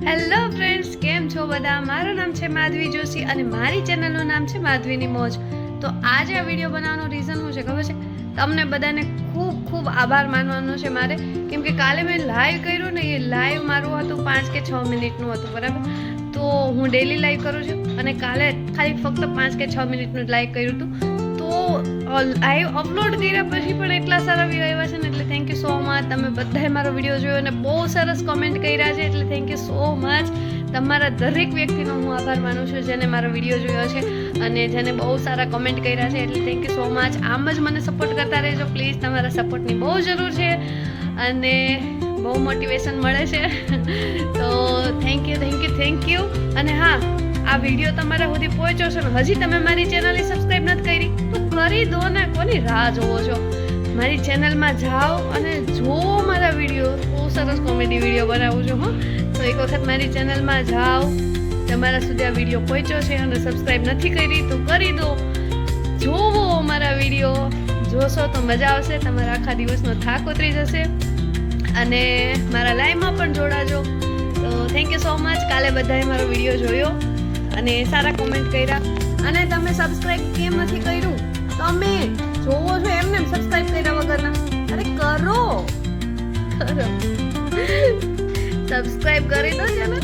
Hello friends, કેમ છો બધા? મારું નામ છે માધવી જોશી અને મારી ચેનલનું નામ છે માધવીની મોજ. તો આજે આ વિડીયો બનાવવાનું રીઝન શું છે ખબર છે? તમને બધાને ખૂબ ખૂબ આભાર માનવાનો છે મારે, કેમ કે કાલે મેં લાઈવ કર્યું ને, એ લાઈવ મારું હતું 5 કે 6 મિનિટનું હતું, બરાબર? તો હું ડેલી લાઈવ કરું છું અને કાલે ખાલી ફક્ત 5 કે 6 મિનિટનું લાઈવ કર્યું હતું. તો લાઈવ અપલોડ કર્યા પછી પણ એટલા સારા વ્યૂ આવ્યા છે ને, એટલે થેન્ક યુ સો મચ. તમે બધાએ મારો વિડીયો જોયો અને બહુ સરસ કોમેન્ટ કર્યા છે, એટલે થેન્ક યુ સો મચ. તમારા દરેક વ્યક્તિનો હું આભાર માનું છું જેને મારો વિડીયો જોયો છે અને જેને બહુ સારા કોમેન્ટ કર્યા છે, એટલે થેન્ક યુ સો મચ. આમ જ મને સપોર્ટ કરતા રહેજો પ્લીઝ. તમારા સપોર્ટની બહુ જરૂર છે અને બહુ મોટિવેશન મળે છે. તો થેન્ક યુ. અને હા, આ વિડીયો તમારા સુધી પહોંચ્યો છે ને હજી તમે મારી ચેનલને સબસ્ક્રાઇબ નથી કરી તો કરી દો ને. કોની રાહ જોવો છો? મારી ચેનલમાં જાઓ અને જુઓ મારા વિડીયો. બહુ સરસ કોમેડી વિડીયો બનાવું છું હું. તો એક વખત મારી ચેનલમાં જાઓ. તમારા સુધી આ વિડીયો પહોંચ્યો છે અને સબસ્ક્રાઇબ નથી કરી તો કરી દો. જોવો મારા વિડીયો. જોશો તો મજા આવશે. તમારા આખા દિવસનો થાક ઉતરી જશે અને મારા લાઈવમાં પણ જોડાજો. તો થેન્ક યુ સો મચ. કાલે બધાએ મારો વિડીયો જોયો અને સારા કોમેન્ટ કર્યા. અને તમે સબસ્ક્રાઇબ કેમ નથી કર્યું? તમે જોવો છો એમને સબસ્ક્રાઇબ કર્યા વગરના? અરે કરો સબસ્ક્રાઇબ કરી દો છે ને.